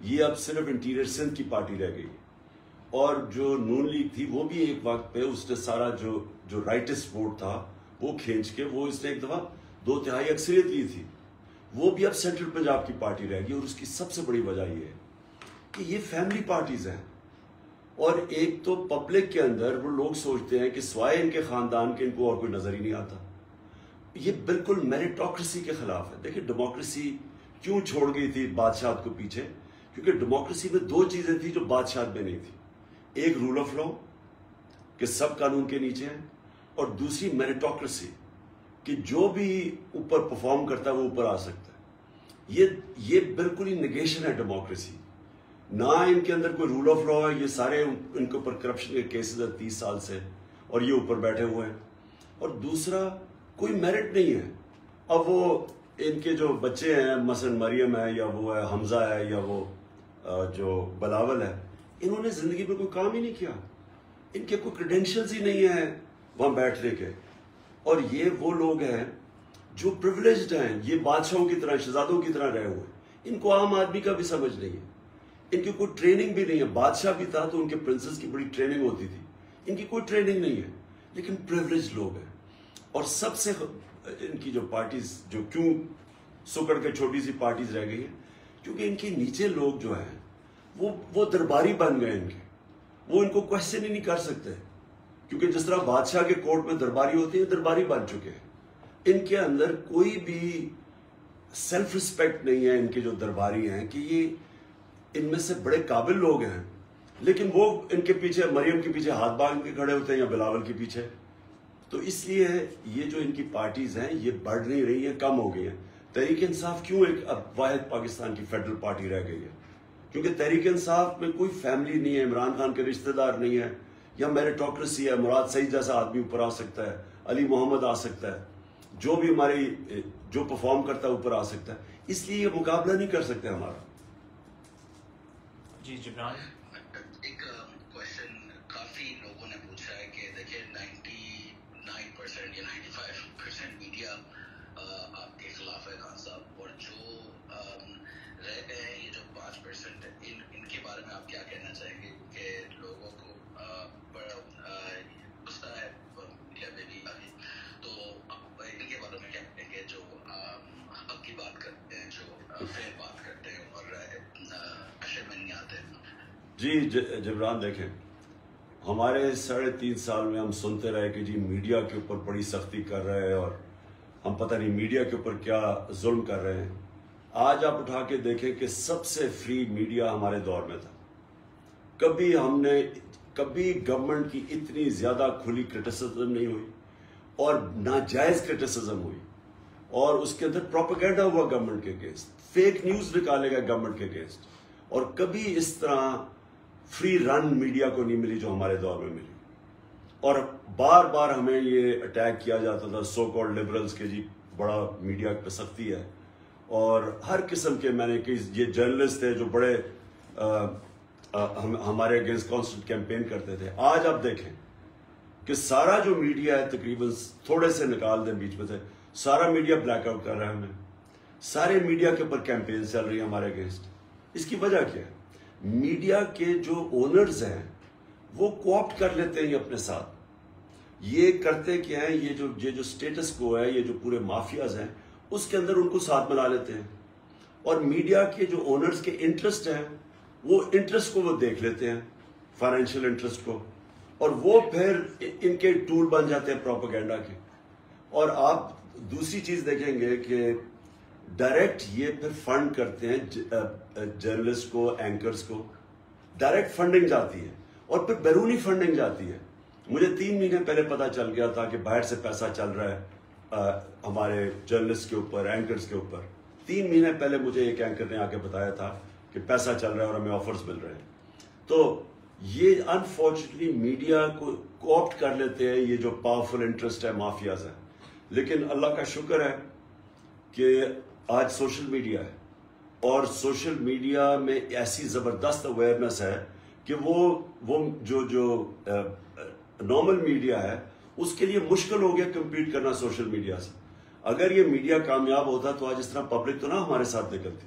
S3: یہ اب صرف انٹیریئر سندھ کی پارٹی رہ گئی ہے. اور جو نون لیگ تھی وہ بھی ایک وقت پہ اس نے سارا جو رائٹسٹ ووٹ تھا وہ کھینچ کے وہ اس نے ایک دفعہ 2/3 اکثریت لی تھی. وہ بھی اب سینٹرل پنجاب کی پارٹی رہ گئی. اور اس کی سب سے بڑی وجہ یہ ہے کہ یہ فیملی پارٹیز ہیں. اور ایک تو پبلک کے اندر وہ لوگ سوچتے ہیں کہ سوائے ان کے خاندان کے ان کو اور کوئی نظر ہی نہیں آتا. یہ بالکل میریٹوکریسی کے خلاف ہے. دیکھیں ڈیموکریسی کیوں چھوڑ گئی تھی بادشاہت کو پیچھے؟ کیونکہ ڈیموکریسی میں 2 چیزیں تھیں جو بادشاہت میں نہیں تھی. ایک رول آف لا کہ سب قانون کے نیچے ہیں, اور دوسری میریٹوکریسی کہ جو بھی اوپر پرفارم کرتا ہے وہ اوپر آ سکتا ہے. یہ بالکل ہی نگیشن ہے ڈیموکریسی. نہ ان کے اندر کوئی رول آف لا ہے. یہ سارے ان کے اوپر کرپشن کے کیسز ہیں 30 سال سے, اور یہ اوپر بیٹھے ہوئے ہیں. اور دوسرا کوئی میرٹ نہیں ہے. اب وہ ان کے جو بچے ہیں مثلا مریم ہے یا وہ ہے حمزہ ہے یا وہ جو بلاول ہے, انہوں نے زندگی میں کوئی کام ہی نہیں کیا. ان کے کوئی کریڈینشلز ہی نہیں ہیں وہاں بیٹھنے کے. اور یہ وہ لوگ ہیں جو پریولیجڈ ہیں, یہ بادشاہوں کی طرح شہزادوں کی طرح رہے ہوئے. ان کو عام آدمی کا بھی سمجھ نہیں ہے. ان کی کوئی ٹریننگ بھی نہیں ہے. بادشاہ بھی تھا تو ان کے پرنسس کی بڑی ٹریننگ ہوتی تھی. ان کی کوئی ٹریننگ نہیں ہے, لیکن پریولیجڈ لوگ ہیں. اور سب سے ان کی جو پارٹیز جو کیوں سکڑ کے چھوٹی سی پارٹیز رہ گئی ہیں, کیونکہ ان کے نیچے لوگ جو ہیں وہ درباری بن گئے. ان کے وہ ان کو کوشچن ہی نہیں کر سکتے, کیونکہ جس طرح بادشاہ کے کورٹ میں درباری ہوتے ہیں, درباری بن چکے ہیں. ان کے اندر کوئی بھی سیلف رسپیکٹ نہیں ہے. ان کے جو درباری ہیں کہ یہ ان میں سے بڑے قابل لوگ ہیں, لیکن وہ ان کے پیچھے مریم کے پیچھے ہاتھ باندھ کے کھڑے ہوتے ہیں یا بلاول کے پیچھے. تو اس لیے یہ جو ان کی پارٹیز ہیں یہ بڑھ نہیں رہی ہیں, کم ہو گئی ہیں. تحریک انصاف کیوں ایک اب واحد پاکستان کی فیڈرل پارٹی رہ گئی ہے؟ کیونکہ تحریک انصاف میں کوئی فیملی نہیں ہے, عمران خان کے رشتہ دار نہیں ہے, یا میریٹوکریسی ہے, مراد سعید جیسا آدمی اوپر آ سکتا ہے, علی محمد آ سکتا ہے, جو بھی ہماری جو پرفارم کرتا ہے اوپر آ سکتا ہے. اس لیے یہ مقابلہ نہیں کر سکتے ہمارا.
S2: جی جبران.
S1: ایک کوشچن کافی لوگوں نے پوچھا ہے کہ دیکھیں 99% یا 95% میڈیا آپ کے خلاف ہے خان صاحب, اور جو رہ گئے ہیں یہ جو 5% ان کے بارے میں آپ کیا کہنا چاہیں گے؟ کہ لوگوں کو بڑا غصہ ہے میڈیا میں بھی, تو ان کے بارے میں کیا کہیں گے جو حق کی بات کرتے ہیں, جو فیر بات کرتے ہیں اور اشر میں نہیں آتے؟
S3: جی جبران, دیکھیں ہمارے 3.5 سال میں ہم سنتے رہے کہ جی میڈیا کے اوپر بڑی سختی کر رہے ہیں, اور ہم پتہ نہیں میڈیا کے اوپر کیا ظلم کر رہے ہیں. آج آپ اٹھا کے دیکھیں کہ سب سے فری میڈیا ہمارے دور میں تھا. کبھی گورنمنٹ کی اتنی زیادہ کھلی کرٹیسزم نہیں ہوئی, اور ناجائز کرٹیسزم ہوئی, اور اس کے اندر پروپیگنڈا ہوا گورنمنٹ کے اگینسٹ, فیک نیوز نکالے گئے گورنمنٹ کے اگینسٹ. اور کبھی اس طرح فری رن میڈیا کو نہیں ملی جو ہمارے دور میں ملی. اور بار بار ہمیں یہ اٹیک کیا جاتا تھا سو کالڈ لبرلز کے جی بڑا میڈیا پہ سختی ہے, اور ہر قسم کے میں نے کہ یہ جرنلسٹ تھے جو بڑے ہمارے اگینسٹ کانسٹنٹ کیمپین کرتے تھے. آج آپ دیکھیں کہ سارا جو میڈیا ہے تقریباً تھوڑے سے نکال دیں بیچ میں سے, سارا میڈیا بلیک آؤٹ کر رہا ہے ہمیں. سارے میڈیا کے اوپر کیمپین چل رہی ہے ہمارے اگینسٹ. اس کی وجہ کیا ہے؟ میڈیا کے جو اونرز ہیں وہ کوآپٹ کر لیتے ہیں اپنے ساتھ. یہ کرتے کیا ہیں, یہ جو سٹیٹس کو ہے, یہ جو پورے مافیاز ہیں اس کے اندر ان کو ساتھ ملا لیتے ہیں. اور میڈیا کے جو اونرز کے انٹرسٹ ہیں وہ انٹرسٹ کو وہ دیکھ لیتے ہیں, فائنینشیل انٹرسٹ کو, اور وہ پھر ان کے ٹول بن جاتے ہیں پروپیگنڈا کے. اور آپ دوسری چیز دیکھیں گے کہ ڈائریکٹ یہ پھر فنڈ کرتے ہیں جرنلسٹ کو, اینکرز کو, ڈائریکٹ فنڈنگ جاتی ہے, اور پھر بیرونی فنڈنگ جاتی ہے. مجھے 3 مہینے پہلے پتا چل گیا تھا کہ باہر سے پیسہ چل رہا ہے ہمارے جرنلسٹ کے اوپر, اینکرز کے اوپر. 3 مہینے پہلے مجھے ایک اینکر نے آ کے بتایا تھا کہ پیسہ چل رہا ہے اور ہمیں آفرز مل رہے ہیں. تو یہ انفارچونیٹلی میڈیا کو کوآپٹ کر لیتے ہیں یہ جو پاورفل انٹرسٹ ہے, مافیاز ہیں. لیکن اللہ کا شکر ہے کہ آج سوشل میڈیا ہے, اور سوشل میڈیا میں ایسی زبردست اویئرنیس ہے کہ وہ جو نارمل میڈیا ہے اس کے لیے مشکل ہو گیا کمپیٹ کرنا سوشل میڈیا سے. اگر یہ میڈیا کامیاب ہوتا تو آج اس طرح پبلک تو نہ ہمارے ساتھ نکلتی.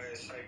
S6: ISI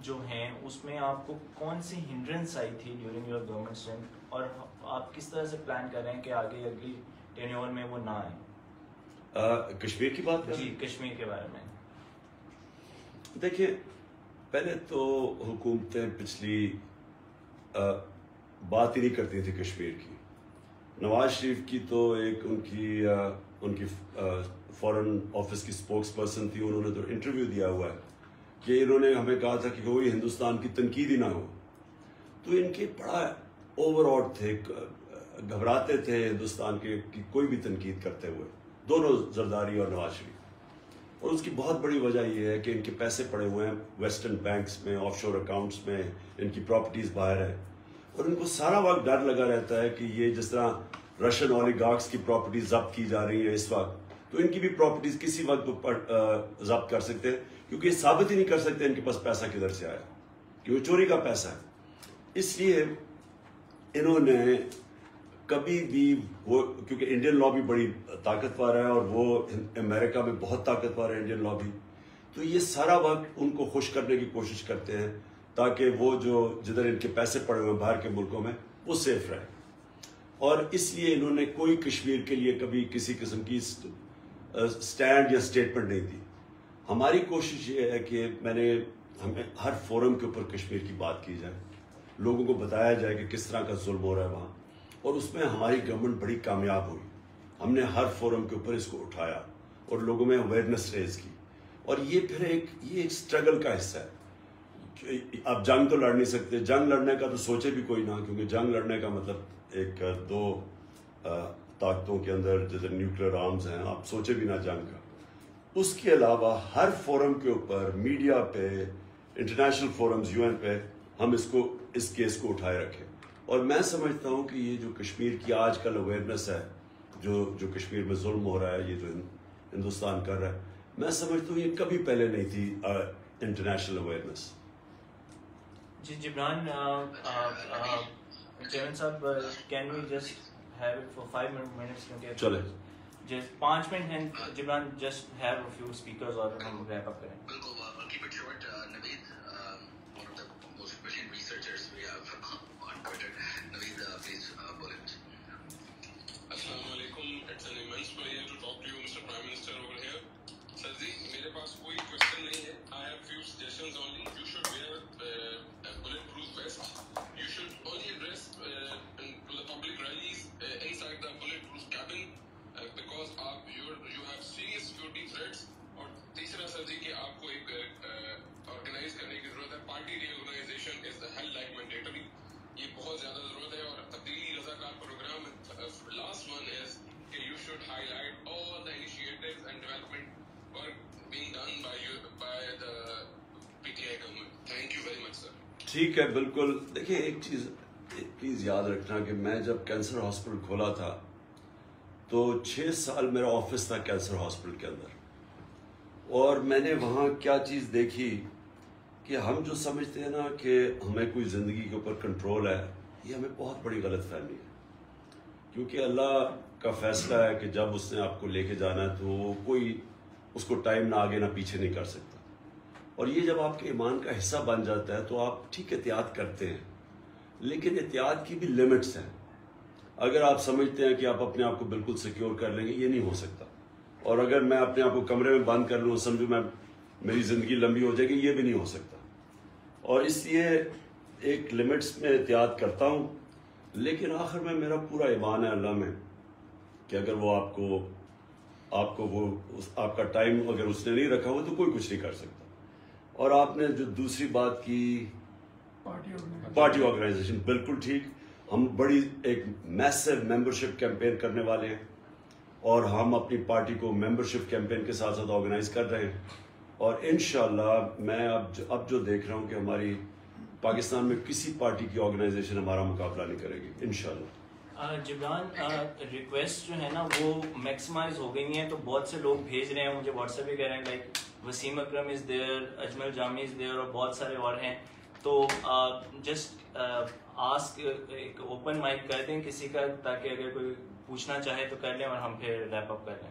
S2: جو ہیں اس میں آپ کو کون سی ہنڈرنس آئی تھی ڈیورنگ یور گورنمنٹ اسٹینڈ, اور آپ کس طرح سے پلان کر رہے ہیں کہ آگے اگلی ٹینیور میں وہ نہ آئیں؟
S3: کشمیر کی بات کریں؟
S2: جی کشمیر کے بارے میں.
S3: دیکھیے پہلے تو حکومتیں پچھلی بات ہی نہیں کرتی تھی کشمیر کی. نواز شریف کی تو ایک ان کی فارن آفس کی اسپوکس پرسن تھی, انہوں نے تو انٹرویو دیا ہوا ہے کہ انہوں نے ہمیں کہا تھا کہ کوئی ہندوستان کی تنقید ہی نہ ہو. تو ان کے بڑا اوور آٹ تھے, گھبراتے تھے ہندوستان کے کی کوئی بھی تنقید کرتے ہوئے, دونوں زرداری اور نواز شریف. اور اس کی بہت بڑی وجہ یہ ہے کہ ان کے پیسے پڑے ہوئے ہیں ویسٹرن بینکس میں, آف شور اکاؤنٹس میں, ان کی پراپرٹیز باہر ہیں, اور ان کو سارا وقت ڈر لگا رہتا ہے کہ یہ جس طرح رشین اولیگارکس کی پراپرٹیز ضبط کی جا رہی ہیں اس وقت, تو ان کی بھی پراپرٹیز کسی وقت ضبط کر سکتے ہیں, کیونکہ یہ ثابت ہی نہیں کر سکتے ان کے پاس پیسہ کدھر سے آیا, کہ وہ چوری کا پیسہ ہے. اس لیے انہوں نے کبھی بھی وہ, کیونکہ انڈین لابی بڑی طاقتور ہے اور وہ امریکہ میں بہت طاقتور ہے انڈین لابی, تو یہ سارا وقت ان کو خوش کرنے کی کوشش کرتے ہیں تاکہ وہ جو جدھر ان کے پیسے پڑے ہوئے ہیں باہر کے ملکوں میں وہ سیف رہے. اور اس لیے انہوں نے کوئی کشمیر کے لیے کبھی کسی قسم کی سٹینڈ یا سٹیٹمنٹ نہیں دی. ہماری کوشش یہ ہے کہ ہمیں ہر فورم کے اوپر کشمیر کی بات کی جائے, لوگوں کو بتایا جائے کہ کس طرح کا ظلم ہو رہا ہے وہاں, اور اس میں ہماری گورنمنٹ بڑی کامیاب ہوئی. ہم نے ہر فورم کے اوپر اس کو اٹھایا اور لوگوں میں اویئرنیس ریز کی, اور یہ پھر ایک سٹرگل کا حصہ ہے. اب جنگ تو لڑ نہیں سکتے, جنگ لڑنے کا تو سوچے بھی کوئی نہ, کیونکہ جنگ لڑنے کا مطلب ایک دو طاقتوں کے اندر جیسے نیوکلیر آرمز ہیں, آپ سوچے بھی نہ جنگ کا. اس کے علاوہ ہر فورم کے اوپر, میڈیا پہ, انٹرنیشنل فورمز UN پہ, ہم اس کیس کو اٹھائے رکھیں. اور میں سمجھتا ہوں کہ یہ جو کشمیر کی آج کل اویئرنیس ہے, جو کشمیر میں ظلم ہو رہا ہے, یہ جو ہندوستان کر رہا ہے, میں سمجھتا ہوں یہ کبھی پہلے نہیں تھی انٹرنیشنل اویئرنیس.
S2: جی جبران چیئرمین صاحب, can we just have it for 5 minutes, کیونکہ
S3: چلے
S2: جسٹ 5 منٹ ہیں Jibran, just have a few speakers اور ہم ریپ اپ کریں.
S1: بالکل, keep it short. Naveed, one of the most brilliant researchers we have on Twitter. Naveed, please pull it.
S7: Assalamu alaikum. It's an immense pleasure to talk to you, Mr. Prime Minister, over here. Sir ji, mere paas koi question nahi hai. I have few suggestions only. You should wear a bulletproof vest. You should only address to the public rallies inside the bulletproof cabin, because you have serious security threats. اور تیسرا سر جی کہ آپ کو ایک organise کرنے کی ضرورت ہے. Party reorganization is held like mandatory, یہ بہت زیادہ ضرورت ہے. اور تبدیلی رضاکار پروگرام لاسٹ ون از کہ you should highlight all the initiatives and development work being done by the PTI government. Thank you very much sir.
S3: ٹھیک ہے, بالکل. دیکھیں ایک چیز پلیز یاد رکھنا کہ میں جب کینسر ہاسپٹل کھولا تھا تو 6 سال میرا آفس تھا کینسر ہاسپٹل کے اندر, اور میں نے وہاں کیا چیز دیکھی کہ ہم جو سمجھتے ہیں نا کہ ہمیں کوئی زندگی کے اوپر کنٹرول ہے, یہ ہمیں بہت بڑی غلط فہمی ہے. کیونکہ اللہ کا فیصلہ ہے کہ جب اس نے آپ کو لے کے جانا ہے تو کوئی اس کو ٹائم نہ آگے نہ پیچھے نہیں کر سکتا. اور یہ جب آپ کے ایمان کا حصہ بن جاتا ہے تو آپ ٹھیک احتیاط کرتے ہیں, لیکن احتیاط کی بھی لمٹس ہیں. اگر آپ سمجھتے ہیں کہ آپ اپنے آپ کو بالکل سیکیور کر لیں گے, یہ نہیں ہو سکتا. اور اگر میں اپنے آپ کو کمرے میں بند کر لوں, سمجھو میری زندگی لمبی ہو جائے گی, یہ بھی نہیں ہو سکتا. اور اس لیے ایک لمٹس میں احتیاط کرتا ہوں, لیکن آخر میں میرا پورا ایمان ہے اللہ میں کہ اگر وہ آپ کو وہ آپ کا ٹائم اگر اس نے نہیں رکھا ہوا تو کوئی کچھ نہیں کر سکتا. اور آپ نے جو دوسری بات کی پارٹی آرگنائزیشن, بالکل ٹھیک. ہم بڑی ایک میسو ممبرشپ کیمپین کرنے والے ہیں, اور ہم اپنی پارٹی کو ممبرشپ کیمپین کے ساتھ ساتھ آرگنائز کر رہے ہیں. اور انشاءاللہ میں اب جو دیکھ رہا ہوں کہ ہماری پاکستان میں کسی پارٹی کی آرگنائزیشن ہمارا مقابلہ نہیں کرے گی انشاءاللہ.
S2: جبران, ریکویسٹ جو ہے نا وہ میکسیمائز ہو گئی ہیں, تو بہت سے لوگ بھیج رہے ہیں مجھے واٹس ایپ پہ, کہہ رہے ہیں like Wasim Akram is there, Ajmal Jami is there, اور بہت سارے اور ہیں. تو جسٹ آسک, ایک اوپن مائک کر دیں کسی کا, تاکہ اگر کوئی پوچھنا چاہے تو کر لیں اور ہم پھر ریپ اپ کر لیں.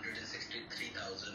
S1: 163,000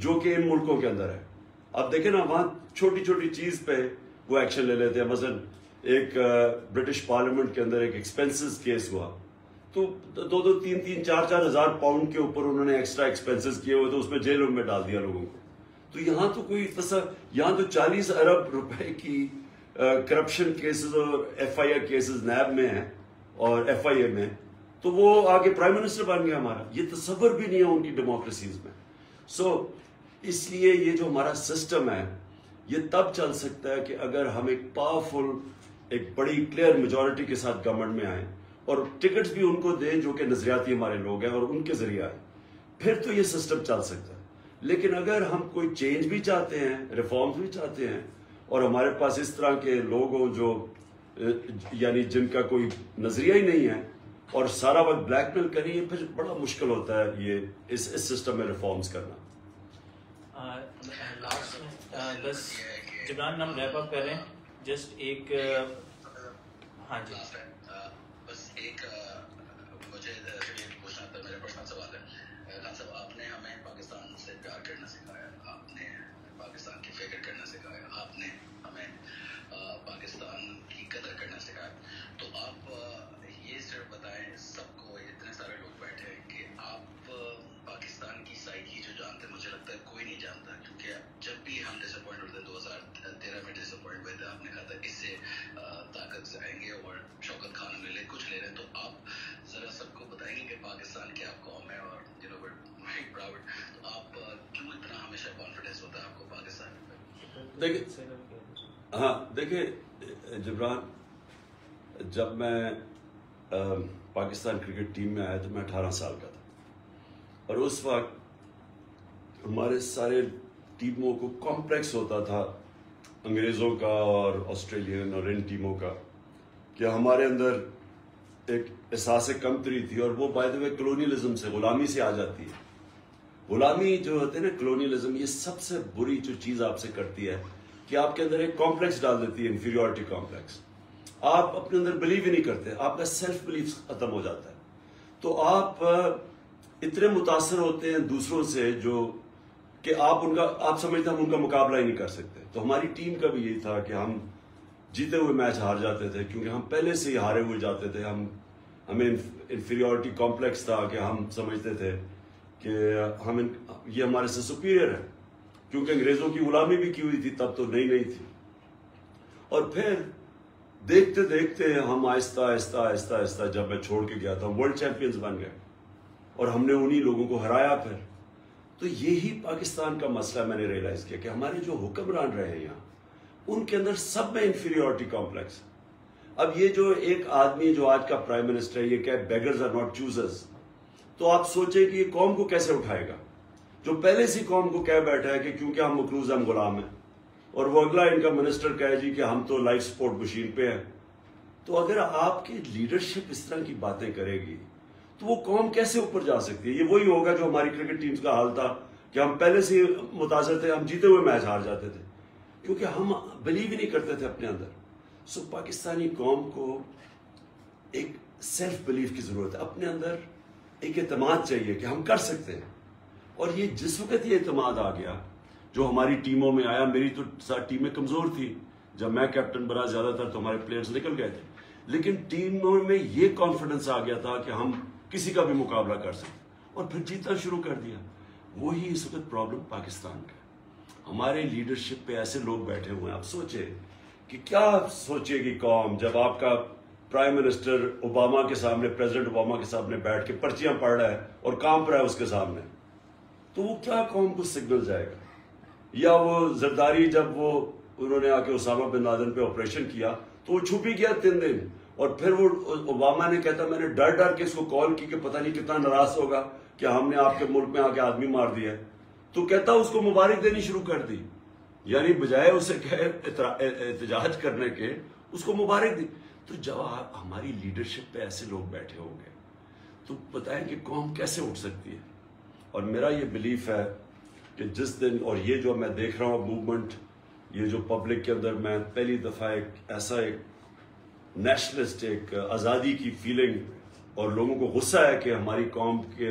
S3: جو کہ ان ملکوں کے اندر ہے. اب دیکھیں نا وہاں چھوٹی چھوٹی چیز پہ وہ ایکشن لے لیتے ہیں. مثلا ایک برٹش پارلیمنٹ کے اندر ایک ایکسپینسز کیس ہوا تو 2-3-4 ہزار پاؤنڈ کے اوپر انہوں نے ایکسٹرا ایکسپینسز کیے ہوئے تو اس میں جیلوں میں ڈال دیا لوگوں کو. تو یہاں تو کوئی یہاں تو 40 ارب روپے کی کرپشن کیسز اور FIR کیسز نیب میں ہیں اور FIA میں, تو وہ آگے پرائم منسٹر بن گیا ہمارا. یہ تصور بھی نہیں ہے ان کی ڈیموکریسیز میں. سو اس لیے یہ جو ہمارا سسٹم ہے یہ تب چل سکتا ہے کہ اگر ہم ایک پاورفل, ایک بڑی کلیئر میجورٹی کے ساتھ گورنمنٹ میں آئیں اور ٹکٹس بھی ان کو دیں جو کہ نظریاتی ہمارے لوگ ہیں اور ان کے ذریعے آئیں, پھر تو یہ سسٹم چل سکتا ہے. لیکن اگر ہم کوئی چینج بھی چاہتے ہیں, ریفارمز بھی چاہتے ہیں, اور ہمارے پاس اس طرح کے لوگ ہوں جو یعنی جن کا کوئی نظریہ ہی نہیں ہے اور سارا وقت بلیک میل کریں, یہ پھر بڑا مشکل ہوتا ہے یہ اس سسٹم میں ریفارمز کرنا.
S2: بس جبران ہم ریپ اپ کر رہے ہیں, جسٹ ایک ہاں جی
S1: بس ایک مجھے پوچھنا تھا, میرا پرسنل سوال ہے. خان صاحب, آپ نے ہمیں پاکستان سے پیار کرنا سکھایا, آپ نے پاکستان کی فکر کرنا سکھایا, آپ نے ہمیں پاکستان کی قدر کرنا سکھایا. تو آپ یہ صرف بتائیں سب کو, اتنے سارے لوگ بیٹھے ہیں, کہ آپ پاکستان کی سائیکی جو جانتے ہیں, مجھے لگتا ہے کوئی نہیں جانتا, کیونکہ جب بھی ہم ڈس اپوائنٹ ہوتے ہیں 2013 میں ڈس اپوائنٹ ہوئے تھے, آپ نے کہا تھا اس سے طاقت سے آئیں گے اور شوکت خان ہمیں لے کچھ لے رہے ہیں. تو آپ ذرا سب کو بتائیں گے کہ پاکستان کیا قوم ہے اور پراؤڈ, تو آپ کیوں اتنا ہمیشہ کانفیڈنس ہوتا ہے آپ کو پاکستان پہ؟
S3: دیکھیں ہاں دیکھیں جبران, جب میں پاکستان کرکٹ ٹیم میں آیا تو میں 18 سال کا تھا, اور اس وقت ہمارے سارے ٹیموں کو کمپلیکس ہوتا تھا انگریزوں کا اور آسٹریلین اور ان ٹیموں کا, کہ ہمارے اندر ایک احساس کمتری تھی, اور وہ بائی دا وے کلونیلزم سے, غلامی سے آ جاتی ہے. غلامی جو ہوتے ہیں نا, کلونیلزم, یہ سب سے بری جو چیز آپ سے کرتی ہے کہ آپ کے اندر ایک کمپلیکس ڈال دیتی ہے, انفیریورٹی کمپلیکس. آپ اپنے اندر بلیو ہی نہیں کرتے, آپ کا سیلف بلیف ختم ہو جاتا ہے. تو آپ اتنے متاثر ہوتے ہیں دوسروں سے جو کہ آپ سمجھتے ہیں ہم ان کا مقابلہ ہی نہیں کر سکتے. تو ہماری ٹیم کا بھی یہی تھا کہ ہم جیتے ہوئے میچ ہار جاتے تھے, کیونکہ ہم پہلے سے ہی ہارے ہوئے جاتے تھے. ہمیں انفیریورٹی کمپلیکس تھا کہ ہم سمجھتے تھے کہ یہ ہمارے سے سپیریئر ہے, کیونکہ انگریزوں کی غلامی بھی کی ہوئی تھی, تب تو نئی تھی. اور پھر دیکھتے دیکھتے ہم آہستہ آہستہ جب میں چھوڑ کے گیا تھا, ہم ورلڈ چیمپئنز بن گئے اور ہم نے انہی لوگوں کو ہرایا. پھر تو یہی پاکستان کا مسئلہ میں نے ریئلائز کیا کہ ہمارے جو حکمران رہے ہیں یہاں, ان کے اندر سب میں انفیریورٹی کمپلیکس. اب یہ جو ایک آدمی جو آج کا پرائم منسٹر ہے, یہ کہ بیگرز آر ناٹ چوزرز, تو آپ سوچیں کہ یہ قوم کو کیسے اٹھائے گا, جو پہلے سی قوم کو کہہ بیٹھا ہے کہ کیونکہ ہم مقروض ہم غلام ہیں, اور وہ اگلا ان کا منسٹر کہے جی کہ ہم تو لائف سپورٹ مشین پہ ہیں. تو اگر آپ کی لیڈرشپ اس طرح کی باتیں کرے گی تو وہ قوم کیسے اوپر جا سکتی ہے؟ یہ وہی ہوگا جو ہماری کرکٹ ٹیمز کا حال تھا کہ ہم پہلے سے متاثر تھے, ہم جیتے ہوئے میچ ہار جاتے تھے کیونکہ ہم بلیو ہی نہیں کرتے تھے اپنے اندر. سو پاکستانی قوم کو ایک سیلف بلیف کی ضرورت ہے, اپنے اندر ایک اعتماد چاہیے کہ ہم کر سکتے ہیں. اور یہ جس وقت یہ اعتماد آ گیا جو ہماری ٹیموں میں آیا, میری تو ٹیمیں کمزور تھی, جب میں کیپٹن بنا زیادہ تر تو ہمارے پلیئرز نکل گئے تھے, لیکن ٹیموں میں یہ کانفیڈنس آ گیا تھا کہ ہم کسی کا بھی مقابلہ کر سکتے, اور پھر جیتنا شروع کر دیا. وہی اس وقت پرابلم پاکستان کا, ہمارے لیڈرشپ پہ ایسے لوگ بیٹھے ہوئے ہیں. آپ سوچے کہ کیا سوچے گی قوم جب آپ کا پرائم منسٹر اوباما کے سامنے, پریزیڈنٹ اوباما کے سامنے بیٹھ کے پرچیاں پڑھ رہا ہے اور کانپ رہا ہے اس کے سامنے, تو وہ کیا قوم کو سگنل جائے گا؟ یا وہ زرداری جب انہوں نے آ کے اسامہ بن لادن پہ آپریشن کیا تو وہ چھپ ہی گیا 3 دن, اور پھر وہ اوباما نے کہتا میں نے ڈر کے اس کو کال کی کہ پتہ نہیں کتنا ناراض ہوگا کہ ہم نے آپ کے ملک میں آ کے آدمی مار دیا ہے, تو کہتا اس کو مبارک دینی شروع کر دی. یعنی بجائے اسے احتجاج کرنے کے اس کو مبارک دی. تو جب ہماری لیڈرشپ پہ ایسے لوگ بیٹھے ہوں گے تو بتائیں کہ قوم کیسے اٹھ سکتی ہے. اور میرا یہ بلیف ہے کہ جس دن, اور یہ جو میں دیکھ رہا ہوں موومنٹ, یہ جو پبلک کے اندر میں پہلی دفعہ ایک نیشنلسٹ, ایک آزادی کی فیلنگ, اور لوگوں کو غصہ ہے کہ ہماری قوم کے